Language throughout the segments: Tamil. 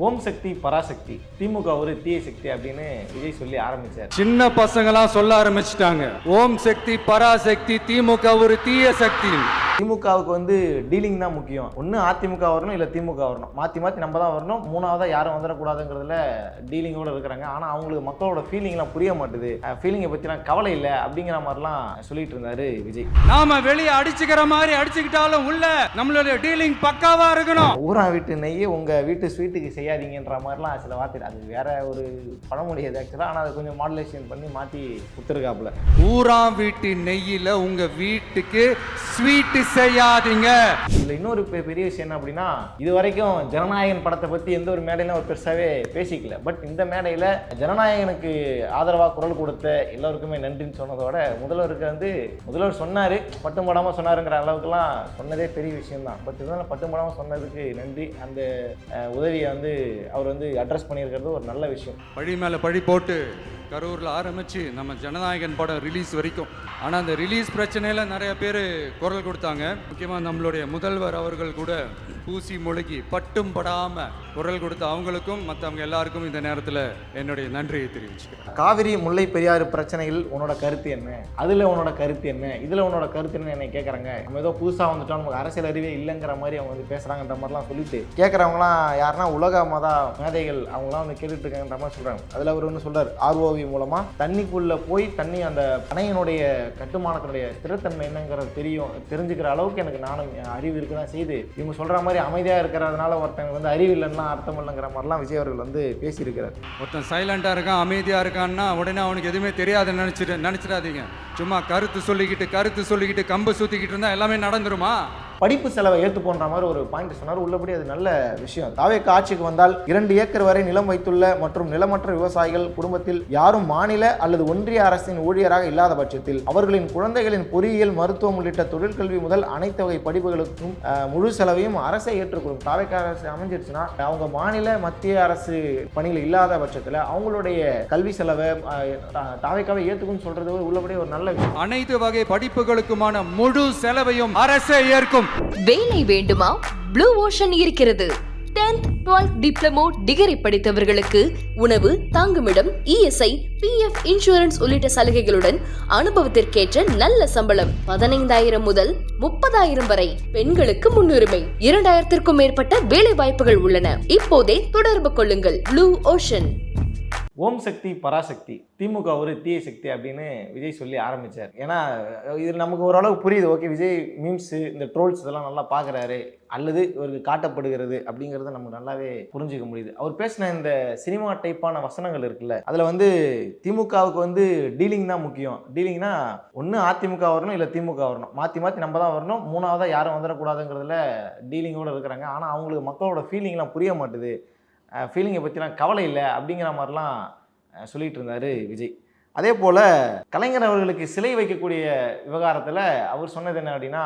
ஓம் சக்தி பராசக்தி, திமுக ஒரு தீய சக்தி அப்படின்னு விஜய் சொல்லி ஆரம்பிச்சார். சின்ன பசங்களாம் சொல்ல ஆரம்பிச்சிட்டாங்க, ஓம் சக்தி பராசக்தி, திமுக ஒரு தீய சக்தி. திமுகவுக்கு வந்து டீலிங் தான் முக்கியம். ஒன்று அதிமுக வரணும், இல்லை திமுக வரணும். மாற்றி மாற்றி நம்ம தான் வரணும், மூணாவதாக யாரும் வந்துடக்கூடாதுங்கிறதுல டீலிங்கோடு இருக்கிறாங்க. ஆனால் அவங்களுக்கு மக்களோட ஃபீலிங்லாம் புரிய மாட்டுது, ஃபீலிங்கை பற்றிலாம் கவலை இல்லை அப்படிங்கிற மாதிரிலாம் சொல்லிட்டு இருந்தாரு விஜய். நாம வெளியே அடிச்சுக்கிற மாதிரி அடிச்சுக்கிட்டாலும் உள்ள நம்மளுடைய டீலிங் பக்காவா இருக்கணும். ஊரா வீட்டு நெய்யை உங்கள் வீட்டு ஸ்வீட்டுக்கு செய்யாதீங்கன்ற மாதிரிலாம் சில வார்த்தை, அது வேற ஒரு பழமொழி அது ஆக்சுவலாக. ஆனால் அதை கொஞ்சம் மாடுலேஷன் பண்ணி மாற்றி கொடுத்துருக்காப்புல. ஊரா வீட்டு நெய்யில உங்க வீட்டுக்கு ஸ்வீட் செய்யாதீங்க. இதுல இன்னொரு பெரிய விஷயம் என்ன அப்படின்னா, இது வரைக்கும் ஜனநாயகன் படத்தை பத்தி எந்த ஒரு மேடையிலும் ஒரு பெருசாவே பேசிக்கல. பட் இந்த மேடையில ஜனநாயகனுக்கு ஆதரவா குரல் கொடுத்த எல்லாருக்குமே நன்றின்னு சொன்னதோட, முதல்வர் சொன்னாரு, பட்டும் படாம சொன்னாருங்கிற அளவுக்குலாம் சொன்னதே பெரிய விஷயம் தான். பட் இதனால பட்டும் படாம சொன்னதுக்கு நன்றி. அந்த உதவியை வந்து அவர் வந்து அட்ரஸ் பண்ணியிருக்கிறது ஒரு நல்ல விஷயம். பழி மேல பழி போட்டு கரூரில் ஆரம்பித்து நம்ம ஜனநாயகன் படம் ரிலீஸ் வரைக்கும். ஆனால் அந்த ரிலீஸ் பிரச்சனையில் நிறைய பேர் குரல் கொடுத்தாங்க. முக்கியமாக நம்மளுடைய முதல்வர் அவர்கள் கூட பூசி முழுகி பட்டும் படாமல் குரல் கொடுத்த அவங்களுக்கும் மற்றவங்க எல்லாருக்கும் இந்த நேரத்தில் என்னுடைய நன்றியை தெரிவிச்சுக்கிறேன். காவிரி முல்லை பெரியாறு பிரச்சனையில் உன்னோட கருத்து என்ன, அதில் உன்னோட கருத்து என்ன, இதில் உன்னோட கருத்து என்ன என்னை கேட்குறாங்க. நம்ம ஏதோ புதுசாக வந்துட்டோம், நமக்கு அரசியல் அறிவே இல்லைங்கிற மாதிரி அவங்க வந்து பேசுகிறாங்கன்ற மாதிரிலாம் சொல்லிட்டு கேட்குறவங்களாம் யாருன்னா உலக மேதைகள் அவங்களாம் வந்து கேட்டுட்டு இருக்காங்கன்ற மாதிரி சொல்கிறாங்க. அதில் அவர் ஒன்று சொல்கிறார், ஆர்ஓவி மூலமா தண்ணிக்குள்ள போய் தண்ணி அந்த அணையினுடைய கட்டுமானத்தினுடைய ஸ்திரத்தன்மை என்னங்கிறது தெரிஞ்சுக்கிற அளவுக்கு எனக்கு நானும் அறிவு இருக்குதான் செய்து, இவங்க சொல்ற மாதிரி அமைதியா இருக்கிறதுனால ஒருத்தங்க வந்து அறிவு இல்லைன்னா அர்த்தம் இல்லைங்கிற மாதிரிலாம் விஜய் அவர்கள் வந்து பேசியிருக்கிறார். ஒருத்தன் சைலண்டா இருக்கான், அமைதியா இருக்கான்னா உடனே அவனுக்கு எதுவுமே தெரியாதுன்னு நினைச்சிடாதீங்க. சும்மா கருத்து சொல்லிக்கிட்டு கம்பு சுத்திக்கிட்டு இருந்தா எல்லாமே நடந்துருமா? படிப்பு செலவை ஏற்று போன்ற மாதிரி ஒரு பாயிண்ட் சொன்னார். உள்ளபடி அது நல்ல விஷயம். தாவேக ஆட்சிக்கு வந்தால் 2 ஏக்கர் வரை நிலம் வைத்துள்ள மற்றும் நிலமற்ற விவசாயிகள் குடும்பத்தில் யாரும் மாநில அல்லது ஒன்றிய அரசின் ஊழியராக இல்லாத பட்சத்தில் அவர்களின் குழந்தைகளின் பொறியியல், மருத்துவம் உள்ளிட்ட தொழிற்கல்வி முதல் அனைத்து வகை படிப்புகளுக்கும் முழு செலவையும் அரசை ஏற்றுக்கொள்ளும். தாவேக அரசு அமைஞ்சிருச்சுன்னா அவங்க மாநில மத்திய அரசு பணியில் இல்லாத பட்சத்தில் அவங்களுடைய கல்வி செலவை தாவேகாவை ஏற்றுக்கும்னு சொல்றது உள்ளபடி ஒரு நல்ல விஷயம். அனைத்து வகை படிப்புகளுக்குமான முழு செலவையும் அரசே ஏற்கும். வேலை வேண்டுமா? ப்ளூ ஓஷன் இருக்கிறது. 10th 12th டிப்ளமோ டிகிரி படித்தவர்களுக்கு உணவு, தங்குமிடம், இஎஸ்ஐ, பிஎஃப், இன்சூரன்ஸ் உள்ளிட்ட சலுகைகளுடன் அனுபவத்திற்கேற்ற நல்ல சம்பளம் 15,000 முதல் 30,000 வரை. பெண்களுக்கு முன்னுரிமை. 2,000க்கும் மேற்பட்ட வேலை வாய்ப்புகள் உள்ளன. இப்போதே தொடர்பு கொள்ளுங்கள். Blue Ocean. ஓம் சக்தி பராசக்தி, திமுக ஒரு தீய சக்தி அப்படின்னு விஜய் சொல்லி ஆரம்பித்தார். ஏன்னா இது நமக்கு ஓரளவு புரியுது. ஓகே, விஜய் மீம்ஸு, இந்த ட்ரோல்ஸ் இதெல்லாம் நல்லா பார்க்குறாரு அல்லது இவருக்கு காட்டப்படுகிறது அப்படிங்கிறத நமக்கு நல்லாவே புரிஞ்சிக்க முடியுது. அவர் பேசின இந்த சினிமா டைப்பான வசனங்கள் இருக்குல்ல, அதில் வந்து திமுகவுக்கு வந்து டீலிங் தான் முக்கியம். டீலிங்னா ஒன்று அதிமுக வரணும், இல்லை திமுக வரணும். மாற்றி மாற்றி நம்ம தான் வரணும், மூணாவதாக யாரும் வந்துடக்கூடாதுங்கிறதுல டீலிங்கோடு இருக்கிறாங்க. ஆனால் அவங்களுக்கு மக்களோட ஃபீலிங்லாம் புரிய மாட்டுது, ஃபீலிங்கை பற்றிலாம் கவலை இல்லை அப்படிங்கிற மாதிரிலாம் சொல்லிகிட்டு இருந்தார் விஜய். அதே போல் கலைஞர் அவர்களுக்கு சிலை வைக்கக்கூடிய விவகாரத்தில் அவர் சொன்னது என்ன அப்படின்னா,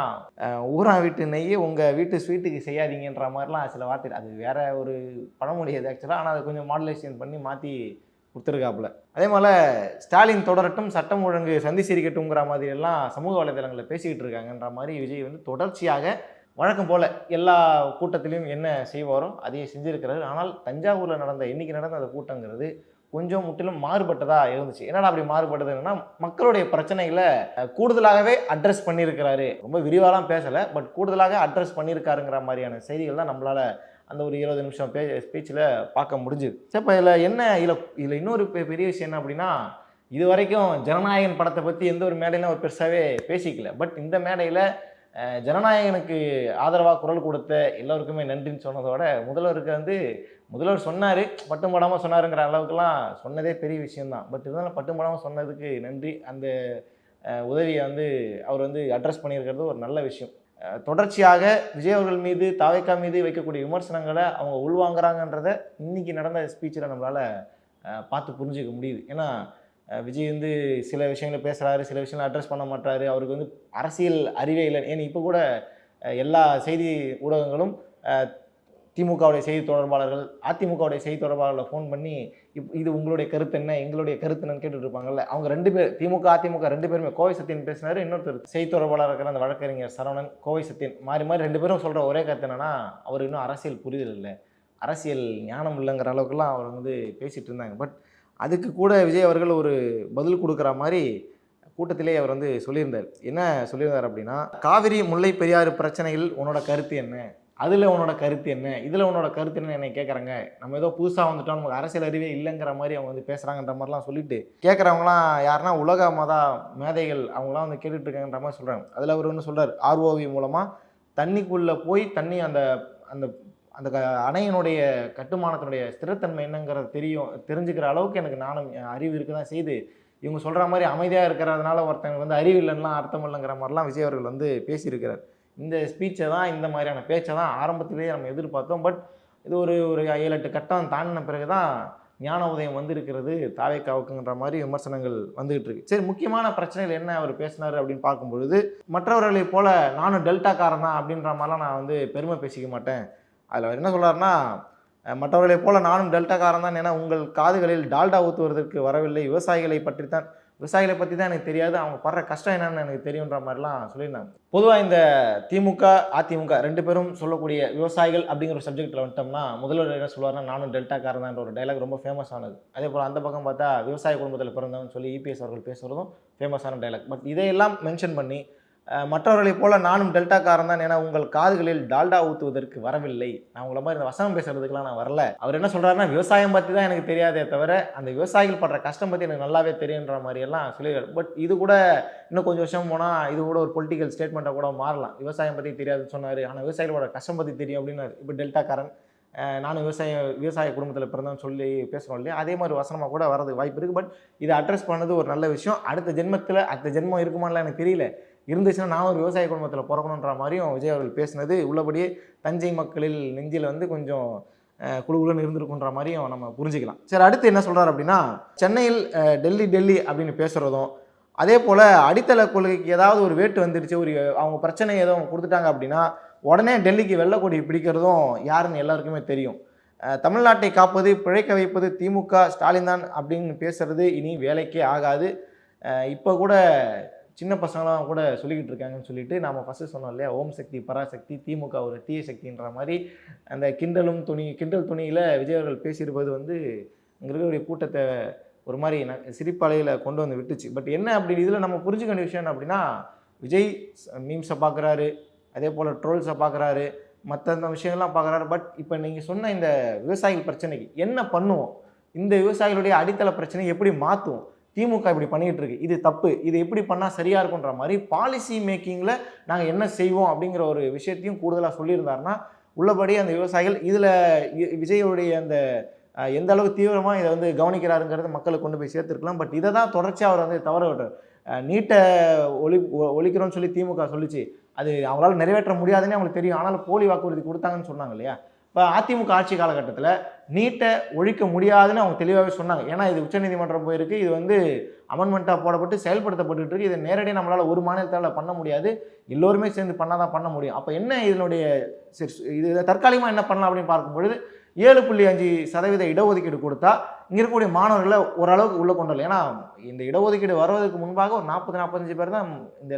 ஊரா வீட்டு நெய்யை உங்கள் வீட்டு ஸ்வீட்டுக்கு செய்யாதீங்கன்ற மாதிரிலாம் சில வார்த்தை, அது வேற ஒரு பழமொழி அது ஆக்சுவலாக. ஆனால் அதை கொஞ்சம் மாடுலேஷன் பண்ணி மாற்றி கொடுத்துருக்காப்புல. அதே போல் ஸ்டாலின் தொடரட்டும், சட்டம் ஒழுங்கு சந்தி சிரிக்கட்டும்ங்கிற மாதிரி எல்லாம் சமூக வலைதளங்களில் பேசிக்கிட்டு இருக்காங்கன்ற மாதிரி விஜய் வந்து தொடர்ச்சியாக வழக்கம் போல் எல்லா கூட்டத்திலையும் என்ன செய்வாரோ அதையே செஞ்சுருக்கிறாரு. ஆனால் தஞ்சாவூரில் இன்றைக்கி நடந்த அந்த கூட்டங்கிறது கொஞ்சம் முற்றிலும் மாறுபட்டதாக இருந்துச்சு. என்னடா அப்படி மாறுபட்டதுன்னா, மக்களுடைய பிரச்சனைகளை கூடுதலாகவே அட்ரஸ் பண்ணியிருக்கிறாரு. ரொம்ப விரிவாலாம் பேசலை, பட் கூடுதலாக அட்ரஸ் பண்ணியிருக்காருங்கிற மாதிரியான செய்திகள் தான் நம்மளால் அந்த ஒரு 20 நிமிஷம் ஸ்பீச்சில் பார்க்க முடிஞ்சுது. சரி, இப்போ இதில் இன்னொரு பெரிய விஷயம் என்ன அப்படின்னா, இது வரைக்கும் ஜனநாயகன் படத்தை பற்றி எந்த ஒரு மேடையிலும் ஒரு பெருசாகவே பேசிக்கல. பட் இந்த மேடையில் ஜனநாயகனுக்கு ஆதரவாக குரல் கொடுத்த எல்லாருக்குமே நன்றின்னு சொன்னதோட, முதல்வர் சொன்னார், பட்டும் படாமல் சொன்னாருங்கிற அளவுக்குலாம் சொன்னதே பெரிய விஷயம்தான். பட் இருந்தாலும் பட்டும் படாமல் சொன்னதுக்கு நன்றி. அந்த உதவியை வந்து அவர் வந்து அட்ரஸ் பண்ணியிருக்கிறது ஒரு நல்ல விஷயம். தொடர்ச்சியாக விஜய் அவர்கள் மீது, தாவேகா மீது வைக்கக்கூடிய விமர்சனங்களை அவங்க உள்வாங்கிறாங்கன்றதை இன்றைக்கி நடந்த ஸ்பீச்சில் நம்மளால் பார்த்து புரிஞ்சிக்க முடியுது. ஏன்னா விஜய் வந்து சில விஷயங்களை பேசுகிறாரு, சில விஷயங்களை அட்ரஸ் பண்ண மாட்டாரு. அவருக்கு வந்து அரசியல் அறிவே இல்லை. ஏன்னா இப்போ கூட எல்லா செய்தி ஊடகங்களும் திமுகவுடைய செய்தி தொடர்பாளர்கள், அதிமுகவுடைய செய்தி தொடர்பாளர்களை ஃபோன் பண்ணி இது உங்களுடைய கருத்து என்ன, எங்களுடைய கருத்து என்னன்னு கேட்டுட்டு இருப்பாங்கல்ல. அவங்க 2 பேர், திமுக அதிமுக 2 பேருமே, கோவை சத்தியன் பேசினார், இன்னொருத்தர் செய்தி தொடர்பாளர் இருக்கிற அந்த வழக்கறிஞர் சரவணன், கோவை சத்தியன், மாறி 2 பேரும் சொல்கிற ஒரே கருத்து என்னன்னா, அவர் இன்னும் அரசியல் புரிதல் இல்லை, அரசியல் ஞானம் இல்லைங்கிற அளவுக்குலாம் அவர் வந்து பேசிகிட்டு இருந்தாங்க. பட் அதுக்கு கூட விஜய் அவர்கள் ஒரு பதில் கொடுக்குற மாதிரி கூட்டத்திலே அவர் வந்து சொல்லியிருந்தார். என்ன சொல்லியிருந்தார் அப்படின்னா, காவிரி முல்லை பெரியாறு பிரச்சனையில் உன்னோட கருத்து என்ன, அதில் உன்னோட கருத்து என்ன, இதில் உன்னோட கருத்து என்ன என்னை கேட்குறாங்க. நம்ம ஏதோ புதுசாக வந்துட்டோம், நமக்கு அரசியல் அறிவே இல்லைங்கிற மாதிரி அவங்க வந்து பேசுகிறாங்கன்ற மாதிரிலாம் சொல்லிட்டு கேட்குறவங்களாம் யாருன்னா உலக மேதைகள் அவங்களாம் வந்து கேட்டுட்ருக்காங்கன்ற மாதிரி சொல்கிறாங்க. அதில் அவர் வந்து சொல்கிறார், ஆர்ஓவி மூலமாக தண்ணிக்குள்ளே போய் தண்ணி அந்த அந்த அந்த அணையினுடைய கட்டுமானத்தினுடைய ஸ்திரத்தன்மை என்னங்கிறது தெரிஞ்சுக்கிற அளவுக்கு எனக்கு நானும் அறிவு இருக்க தான் செய்து, இவங்க சொல்கிற மாதிரி அமைதியாக இருக்கிறதுனால ஒருத்தங்க வந்து அறிவு இல்லைன்னா அர்த்தம் இல்லைங்கிற மாதிரிலாம் விஜய் அவர்கள் வந்து பேசியிருக்கிறார். இந்த ஸ்பீச்சை தான், இந்த மாதிரியான பேச்சை தான் ஆரம்பத்திலேயே நம்ம எதிர்பார்த்தோம். பட் இது ஒரு 7-8 கட்டம் தாண்டின பிறகு தான் ஞான உதயம் வந்திருக்கிறது தாவேக்காவுக்குங்கிற மாதிரி விமர்சனங்கள் வந்துகிட்டு இருக்கு. சரி, முக்கியமான பிரச்சனைகள் என்ன அவர் பேசினார் அப்படின்னு பார்க்கும்பொழுது, மற்றவர்களை போல நானும் டெல்டாக்காரன் தான் அப்படின்ற மாதிரிலாம் நான் வந்து பெருமை பேசிக்க மாட்டேன். அதில் அவர் என்ன சொல்கிறாருன்னா, மற்றவர்களைப் போல நானும் டெல்டாக்காரன் தான், ஏன்னா உங்கள் காதுகளில் டால்டா ஊற்றுவதற்கு வரவில்லை, விவசாயிகளை பற்றி தான் எனக்கு தெரியாது, அவங்க படுற கஷ்டம் என்னன்னு எனக்கு தெரியுன்ற மாதிரிலாம் சொல்லியிருந்தாங்க. பொதுவாக இந்த திமுக அதிமுக 2 பேரும் சொல்லக்கூடிய விவசாயிகள் அப்படிங்கிற ஒரு சப்ஜெக்டில் வந்துட்டோம்னா, முதல்வர் என்ன சொல்லுவார்னா, நானும் டெல்டாக்காரன் தான் ஒரு டைலாக் ரொம்ப ஃபேமஸ் ஆனது. அதே போல் அந்த பக்கம் பார்த்தா விவசாய குடும்பத்தில் பிறந்தவன்னு சொல்லி இபிஎஸ் அவர்கள் பேசுகிறதும் ஃபேமஸான டைலாக். பட் இதையெல்லாம் மென்ஷன் பண்ணி மற்றவர்களைப் போல நானும் டெல்டாக்காரன் தான், ஏன்னா உங்கள் காதுகளில் டால்டா ஊற்றுவதற்கு வரவில்லை, நான் உங்களை மாதிரி இந்த வசனம் பேசுறதுக்கெலாம் நான் வரல. அவர் என்ன சொல்கிறாருன்னா, விவசாயம் பற்றி தான் எனக்கு தெரியாதே தவிர அந்த விவசாயிகள் படுற கஷ்டம் பற்றி எனக்கு நல்லாவே தெரியுன்ற மாதிரியெல்லாம் சொல்லிடுறாரு. பட் இது கூட இன்னும் கொஞ்சம் வருஷம் போனால் இது கூட ஒரு பொலிட்டிக்கல் ஸ்டேட்மெண்ட்டாக கூட மாறலாம். விவசாயம் பற்றி தெரியாதுன்னு சொன்னார், ஆனால் விவசாயிகளோட கஷ்டம் பற்றி தெரியும் அப்படின்னாரு. இப்போ டெல்டாக்காரன், நானும் விவசாய குடும்பத்தில் பிறந்தேன்னு சொல்லி பேசுகிறோம் இல்லையா, அதே மாதிரி வசனமாக கூட வரதுக்கு வாய்ப்பு இருக்குது. பட் இதை அட்ரஸ் பண்ணது ஒரு நல்ல விஷயம். அடுத்த ஜென்மம் இருக்குமான்லாம் எனக்கு தெரியல, இருந்துச்சுன்னா நான் ஒரு விவசாய குடும்பத்தில் பிறக்கணுன்ற மாதிரியும் விஜய் அவர்கள் பேசினது உள்ளபடியே தஞ்சை மக்களில் நெஞ்சில் வந்து கொஞ்சம் குழுகுலுன்னு இருந்திருக்குன்ற மாதிரியும் நம்ம புரிஞ்சுக்கலாம். சரி, அடுத்து என்ன சொல்கிறார் அப்படின்னா, சென்னையில் டெல்லி அப்படின்னு பேசுகிறதும், அதே போல் அடித்தள கொள்கைக்கு ஏதாவது ஒரு வேட்டு வந்துருச்சு, அவங்க பிரச்சனை ஏதோ அவங்க கொடுத்துட்டாங்க அப்படின்னா உடனே டெல்லிக்கு வெள்ளக்கொடி பிடிக்கிறதும் யாருன்னு எல்லாருக்குமே தெரியும். தமிழ்நாட்டை காப்பது பிழைக்க வைப்பது திமுக ஸ்டாலின் தான் அப்படின்னு பேசுகிறது இனி வேலைக்கே ஆகாது. இப்போ கூட சின்ன பசங்களாம் கூட சொல்லிக்கிட்டு இருக்காங்கன்னு சொல்லிட்டு நாம் ஃபஸ்ட்டு சொன்னோம் இல்லையா, ஓம் சக்தி பராசக்தி, திமுக ஒரு தீய சக்தின்ற மாதிரி அந்த கிண்டல் துணியில் விஜய் அவர்கள் பேசியிருப்பது வந்து இங்கே இருக்கக்கூடிய கூட்டத்தை ஒரு மாதிரி சிரிப்பலையில் கொண்டு வந்து விட்டுச்சு. பட் என்ன அப்படி இதில் நம்ம புரிஞ்சுக்க வேண்டிய விஷயம் அப்படின்னா, விஜய் மீம்ஸை பார்க்குறாரு, அதே போல் ட்ரோல்ஸை பார்க்குறாரு, மற்ற விஷயங்கள்லாம் பார்க்குறாரு. பட் இப்போ நீங்கள் சொன்ன இந்த விவசாயிகள் பிரச்சனைக்கு என்ன பண்ணுவோம், இந்த விவசாயிகளுடைய அடித்தள பிரச்சனையை எப்படி மாற்றுவோம், திமுக இப்படி பண்ணிகிட்டு இருக்கு, இது தப்பு, இது எப்படி பண்ணால் சரியாக இருக்குன்ற மாதிரி பாலிசி மேக்கிங்கில் நாங்கள் என்ன செய்வோம் அப்படிங்கிற ஒரு விஷயத்தையும் கூடுதலாக சொல்லியிருந்தாருன்னா, உள்ளபடி அந்த விவசாயிகள் இதில் விஜயோடைய அந்த எந்த அளவுக்கு தீவிரமாக இதை வந்து கவனிக்கிறாருங்கிறத மக்களுக்கு கொண்டு போய் சேர்த்துருக்கலாம். பட் இதை தான் தொடர்ச்சியாக அவர் வந்து தவற விட்டார். நீட்டை ஒழிக்கிறோன்னு சொல்லி திமுக சொல்லிச்சு, அது அவங்களால நிறைவேற்ற முடியாதுன்னு அவங்களுக்கு தெரியும், ஆனாலும் போலி வாக்குறுதி கொடுத்தாங்கன்னு சொன்னாங்க இல்லையா. இப்போ அதிமுக ஆட்சி காலகட்டத்தில் நீட்டை ஒழிக்க முடியாதுன்னு அவங்க தெளிவாகவே சொன்னாங்க. ஏன்னா இது உச்சநீதிமன்றம் போயிருக்கு, இது வந்து அமெண்ட்மெண்ட்டாக போடப்பட்டு செயல்படுத்தப்பட்டு இருக்கு, இது நேரடியாக நம்மளால் ஒரு மாநிலத்தால் பண்ண முடியாது, எல்லோருமே சேர்ந்து பண்ணால் தான் பண்ண முடியும். அப்போ என்ன இதனுடைய இது தற்காலிகமாக என்ன பண்ணலாம் அப்படின்னு பார்க்கும்பொழுது 7.5% இடஒதுக்கீடு கொடுத்தா இங்கே இருக்கக்கூடிய மாணவர்களை ஓரளவுக்கு உள்ளே கொண்டு வரல. ஏன்னா இந்த இடஒதுக்கீடு வருவதற்கு முன்பாக ஒரு 40-45 பேர் தான் இந்த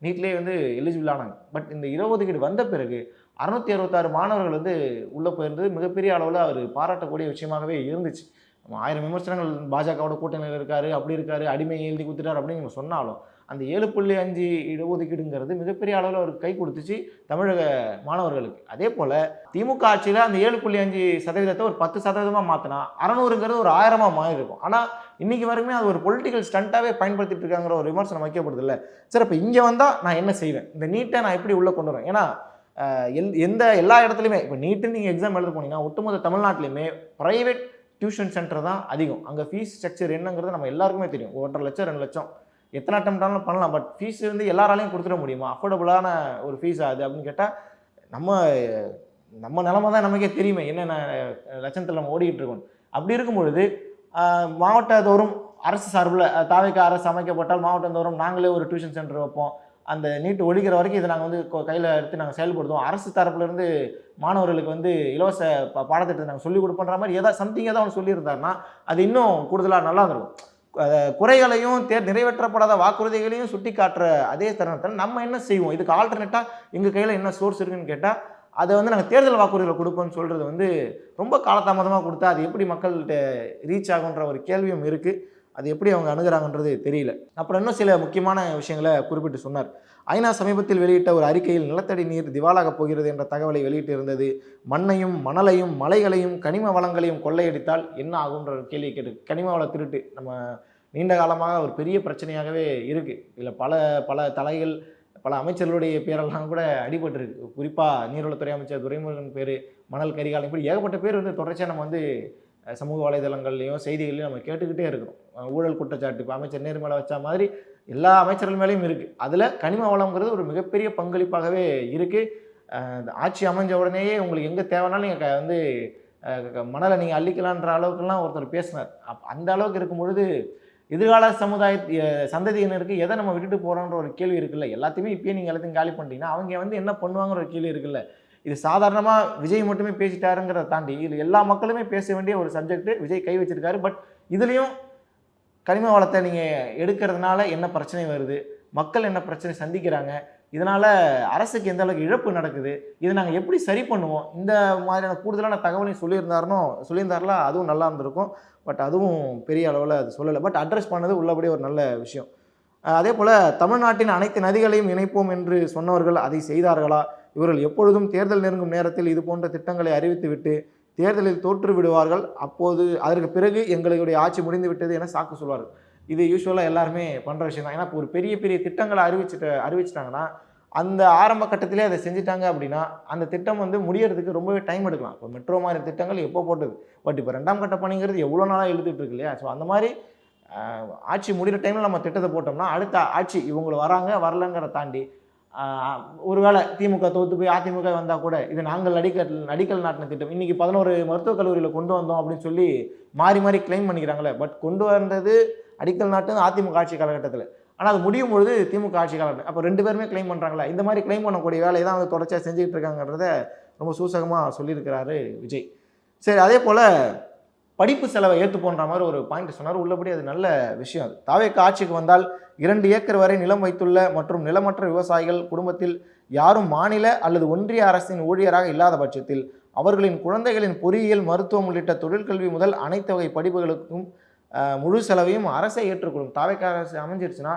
நீட்லேயே வந்து எலிஜிபிள் ஆனாங்க. பட் இந்த இடஒதுக்கீடு வந்த பிறகு 666 மாணவர்கள் வந்து உள்ளே போயிருந்தது மிகப்பெரிய அளவில் அவர் பாராட்டக்கூடிய விஷயமாகவே இருந்துச்சு. 1000 விமர்சனங்கள் பாஜகவோட கூட்டணியில் இருக்காரு, அப்படி இருக்காரு, அடிமை எழுதி கொடுத்துட்டார் அப்படின்னு சொன்னாலும் அந்த 7.5 இடஒதுக்கீடுங்கிறது மிகப்பெரிய அளவில் அவருக்கு கை கொடுத்துச்சு தமிழக மாணவர்களுக்கு. அதே போல் திமுக ஆட்சியில் அந்த 7.5% ஒரு 10% மாற்றினா 600ங்கிறது ஒரு 1000 மாறி இருக்கும். ஆனால் இன்றைக்கி வரைக்குமே அது ஒரு பொலிட்டிக்கல் ஸ்டண்ட்டாகவே பயன்படுத்திட்டு இருக்காங்கிற ஒரு விமர்சனம் வைக்கப்படுது இல்லை. சரி, இப்போ இங்கே வந்தால் நான் என்ன செய்வேன், இந்த நீட்டை நான் எப்படி உள்ளே கொண்டு வரேன். ஏன்னா எல்லா இடத்துலையுமே இப்போ நீட்டு நீங்கள் எக்ஸாம் எழுத போனீங்கன்னா ஒட்டுமொத்த தமிழ்நாட்டிலையுமே ப்ரைவேட் டியூஷன் சென்டர் தான் அதிகம். அங்கே ஃபீஸ் ஸ்ட்ரக்சர் என்னங்கிறது நம்ம எல்லாருக்குமே தெரியும். 1.5 லட்சம் 2 லட்சம் எத்தனை அட்டம்ப்டாலும் பண்ணலாம். பட் ஃபீஸ் வந்து எல்லாராலையும் கொடுத்துட முடியுமா, அஃபோர்டபுளான ஒரு ஃபீஸ் ஆகுது அப்படின்னு கேட்டால் நம்ம நிலமை தான் நமக்கே தெரியுமே என்னென்ன லட்சத்தில் நம்ம ஓடிக்கிட்டு இருக்கோம். அப்படி இருக்கும் பொழுது மாவட்டத்தோறும் அரசு சார்பில் தாவேக்கா அரசு அமைக்கப்பட்டால் மாவட்டந்தோறும் நாங்களே ஒரு டியூஷன் சென்டர் வைப்போம், அந்த நீட்டு ஒழிக்கிற வரைக்கும் இதை நாங்கள் வந்து கையில் எடுத்து நாங்கள் செயல்படுத்துவோம், அரசு தரப்புலேருந்து மாணவர்களுக்கு வந்து இலவச பாடத்திட்டத்தை நாங்கள் சொல்லிக் கொடுப்போன்ற மாதிரி சம்திங் ஏதாவது ஒன்று சொல்லியிருந்தாருன்னா அது இன்னும் கூடுதலாக நல்லா இருக்கும். குறைகளையும் நிறைவேற்றப்படாத வாக்குறுதிகளையும் சுட்டி காட்டுற அதே தருணத்தில் நம்ம என்ன செய்வோம், இதுக்கு ஆல்டர்னேட்டாக எங்கள் கையில் என்ன சோர்ஸ் இருக்குன்னு கேட்டால் அதை வந்து நாங்கள் தேர்தல் வாக்குறுதியில் கொடுப்போம்னு சொல்கிறது வந்து ரொம்ப காலதாமதமாக கொடுத்தா அது எப்படி மக்கள்கிட்ட ரீச் ஆகுன்ற ஒரு கேள்வியும் இருக்குது. அது எப்படி அவங்க அணுகிறாங்கன்றது தெரியல. அப்புறம் இன்னும் சில முக்கியமான விஷயங்களை குறிப்பிட்டு சொன்னார். ஐநா சமீபத்தில் வெளியிட்ட ஒரு அறிக்கையில் நிலத்தடி நீர் திவாலாகப் போகிறது என்ற தகவலை வெளியிட்டு இருந்தது. மண்ணையும் மணலையும் மலைகளையும் கனிம வளங்களையும் கொள்ளையடித்தால் என்ன ஆகுன்ற ஒரு கேள்வி கேட்டு, கனிம வள திருட்டு நம்ம நீண்ட காலமாக ஒரு பெரிய பிரச்சனையாகவே இருக்குது. இதில் பல பல தலைகள் பல அமைச்சர்களுடைய பேரெல்லாம் கூட அடிபட்டிருக்கு. குறிப்பாக நீர்வளத்துறை அமைச்சர் துரைமுருகன் பேர், மணல் கரிகாலம், இப்படி ஏகப்பட்ட பேர் வந்து தொடர்ச்சியாக நம்ம வந்து சமூக வலைதளங்கள்லையும் செய்திகள்லையும் நம்ம கேட்டுக்கிட்டே இருக்கிறோம். ஊழல் குற்றச்சாட்டு இப்போ அமைச்சர் நேரு மேலே வச்ச மாதிரி எல்லா அமைச்சர்கள் மேலேயும் இருக்குது. அதில் கனிம வளம்ங்கிறது ஒரு மிகப்பெரிய பங்களிப்பாகவே இருக்குது. ஆட்சி அமைஞ்ச உடனேயே உங்களுக்கு எங்கே தேவைனாலும் நீங்கள் வந்து மணலை நீங்கள் அள்ளிக்கலான்ற அளவுக்குலாம் ஒருத்தர் பேசினார். அந்த அளவுக்கு இருக்கும் பொழுது எதிர்கால சந்ததியினருக்கு எதை நம்ம விட்டுட்டு போகிறோன்ற ஒரு கேள்வி இருக்குல்ல. எல்லாத்தையுமே இப்பயே நீங்கள் எல்லாத்தையும் காலி பண்ணிட்டீங்கன்னா அவங்க வந்து என்ன பண்ணுவாங்கிற ஒரு கேள்வி இருக்குல்ல. இது சாதாரணமாக விஜய் மட்டுமே பேசிட்டாருங்கிறத தாண்டி இது எல்லா மக்களுமே பேச வேண்டிய ஒரு சப்ஜெக்ட். விஜய் கை வச்சிருக்காரு. பட் இதுலேயும் கனிம வளத்தை நீங்கள் எடுக்கிறதுனால என்ன பிரச்சனை வருது, மக்கள் என்ன பிரச்சனை சந்திக்கிறாங்க, இதனால் அரசுக்கு எந்த அளவுக்கு இழப்பு நடக்குது, இதை நாங்கள் எப்படி சரி பண்ணுவோம், இந்த மாதிரியான கூடுதலான தகவலையும் சொல்லியிருந்தாருல அதுவும் நல்லா இருந்திருக்கும். பட் அதுவும் பெரிய அளவில் அது சொல்லலை. பட் அட்ரஸ் பண்ணது உள்ளபடியே ஒரு நல்ல விஷயம். அதே போல் தமிழ்நாட்டின் அனைத்து நதிகளையும் இணைப்போம் என்று சொன்னவர்கள் அதை செய்தார்களா? இவர்கள் எப்பொழுதும் தேர்தல் நெருங்கும் நேரத்தில் இது போன்ற திட்டங்களை அறிவித்துவிட்டு தேர்தலில் தோற்று விடுவார்கள். அப்போது அதற்கு பிறகு எங்களுடைய ஆட்சி முடிந்து விட்டது என சாக்கு சொல்வார்கள். இது யூஸ்வலாக எல்லாருமே பண்ணுற விஷயம் தான். ஏன்னா இப்போ ஒரு பெரிய பெரிய திட்டங்களை அறிவிச்சிட்டாங்கன்னா அந்த ஆரம்ப கட்டத்திலே அதை செஞ்சுட்டாங்க அப்படின்னா அந்த திட்டம் வந்து முடியறதுக்கு ரொம்பவே டைம் எடுக்கலாம். இப்போ மெட்ரோ மாதிரி திட்டங்கள் எப்போ போட்டது, பட் இப்போ 2ஆம் கட்ட பணிங்கிறது எவ்வளோ நாளாக எழுதிட்டு இருக்கு இல்லையா. ஸோ அந்த மாதிரி ஆட்சி முடிகிற டைமில் நம்ம திட்டத்தை போட்டோம்னா அடுத்த ஆட்சி இவங்க வராங்க வரலங்கிறத தாண்டி ஒருவேளை திமுக தோற்று போய் அதிமுக வந்தால் கூட இது நாங்கள் அடிக்கல் நாட்டின திட்டம் இன்றைக்கி 11 மருத்துவக் கல்லூரியில் கொண்டு வந்தோம் அப்படின்னு சொல்லி மாறி மாறி கிளைம் பண்ணிக்கிறாங்களே. பட் கொண்டு வந்தது அடிக்கல் நாட்டு அதிமுக ஆட்சி காலகட்டத்தில். ஆனால் அது முடியும் பொழுது திமுக ஆட்சி காலகட்டம். அப்போ 2 பேருமே கிளைம் பண்ணுறாங்களா. இந்த மாதிரி கிளைம் பண்ணக்கூடிய வேலையை தான் வந்து தொடர்ச்சியாக செஞ்சுக்கிட்டு இருக்காங்கிறத ரொம்ப சூசகமாக சொல்லியிருக்கிறாரு விஜய். சரி, அதே போல் படிப்பு செலவை ஏற்றுப்போன்ற மாதிரி ஒரு பாயிண்ட் சொன்னார். உள்ளபடி அது நல்ல விஷயம். அது தாவேக்கா ஆட்சிக்கு வந்தால் 2 ஏக்கர் வரை நிலம் வைத்துள்ள மற்றும் நிலமற்ற விவசாயிகள் குடும்பத்தில் யாரும் மாநில அல்லது ஒன்றிய அரசின் ஊழியராக இல்லாத பட்சத்தில் அவர்களின் குழந்தைகளின் பொறியியல், மருத்துவம் உள்ளிட்ட தொழிற்கல்வி முதல் அனைத்து வகை படிப்புகளுக்கும் முழு செலவையும் அரசை ஏற்றுக்கொள்ளும். தாவேக்கா அரசு அமைஞ்சிருச்சுன்னா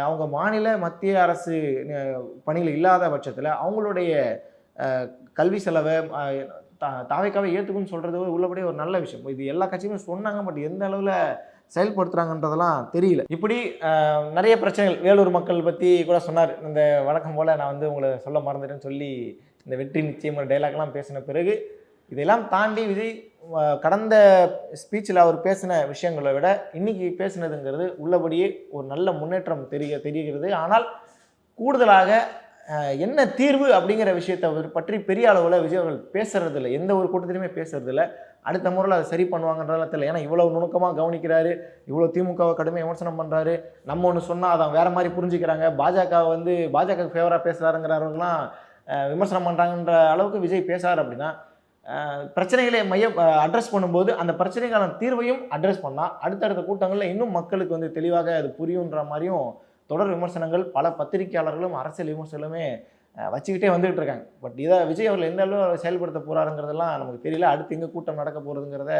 அவங்க மாநில மத்திய அரசு பணிகள் இல்லாத பட்சத்தில் அவங்களுடைய கல்வி செலவை தாவேக்காவை ஏற்றுக்குன்னு சொல்கிறது உள்ளபடியே ஒரு நல்ல விஷயம். இது எல்லா கட்சியுமே சொன்னாங்க. பட் எந்த அளவில் செயல்படுத்துகிறாங்கன்றதெல்லாம் தெரியல. இப்படி நிறைய பிரச்சனைகள் வேலூர் மக்கள் பற்றி கூட சொன்னார். இந்த வழக்கம் போல் நான் வந்து உங்களை சொல்ல மறந்துட்டேன்னு சொல்லி இந்த வெற்றி நிச்சயம் டைலாக்லாம் பேசின பிறகு இதெல்லாம் தாண்டி விஜய் கடந்த ஸ்பீச்சில் அவர் பேசின விஷயங்களை விட இன்றைக்கி பேசினதுங்கிறது உள்ளபடியே ஒரு நல்ல முன்னேற்றம் தெரிகிறது. ஆனால் கூடுதலாக என்ன தீர்வு அப்படிங்கிற விஷயத்தை பற்றி பெரிய அளவில் விஜய் அவர்கள் பேசுறதில்லை. எந்த ஒரு கூட்டத்திலையுமே பேசுறதில்லை. அடுத்த முறையில் அதை சரி பண்ணுவாங்கன்றதுலாம் தெரியல. ஏன்னா இவ்வளோ நுணுக்கமாக கவனிக்கிறாரு, இவ்வளோ திமுகவை கடுமையாக விமர்சனம் பண்ணுறாரு. நம்ம ஒன்று சொன்னால் அதை வேறு மாதிரி புரிஞ்சுக்கிறாங்க. பாஜக ஃபேவராக பேசுகிறாருங்கிறவங்களாம் விமர்சனம் பண்ணுறாங்கன்ற அளவுக்கு விஜய் பேசுகிறார். அப்படின்னா பிரச்சனைகளை அட்ரஸ் பண்ணும்போது அந்த பிரச்சனைக்கான தீர்வையும் அட்ரஸ் பண்ணால் அடுத்தடுத்த கூட்டங்களில் இன்னும் மக்களுக்கு வந்து தெளிவாக அது புரியுன்ற மாதிரியும் தொடர் விமர்சனங்கள் பல பத்திரிகையாளர்களும் அரசியல் விமர்சனங்களுமே வச்சுக்கிட்டே வந்துகிட்டு இருக்காங்க. பட் இதை விஜய் அவர்கள் எந்த அளவு செயல்படுத்த போகிறாருங்கிறதெல்லாம் நமக்கு தெரியல. அடுத்து எங்கே கூட்டம் நடக்க போகிறதுங்கிறத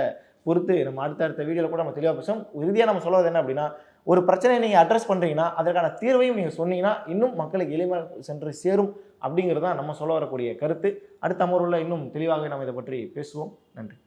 பொறுத்து நம்ம அடுத்த வீடியோவில் கூட நம்ம தெளிவாக பேசுவோம். இறுதியாக நம்ம சொல்வது என்ன அப்படின்னா, ஒரு பிரச்சனையை நீங்கள் அட்ரஸ் பண்ணுறீங்கன்னா அதற்கான தீர்வையும் நீங்கள் சொன்னீங்கன்னா இன்னும் மக்களுக்கு எளிமையாக சென்று சேரும் அப்படிங்கிறது தான் நம்ம சொல்ல வரக்கூடிய கருத்து. அடுத்த அமர்வில் இன்னும் தெளிவாக நம்ம இதை பற்றி பேசுவோம். நன்றி.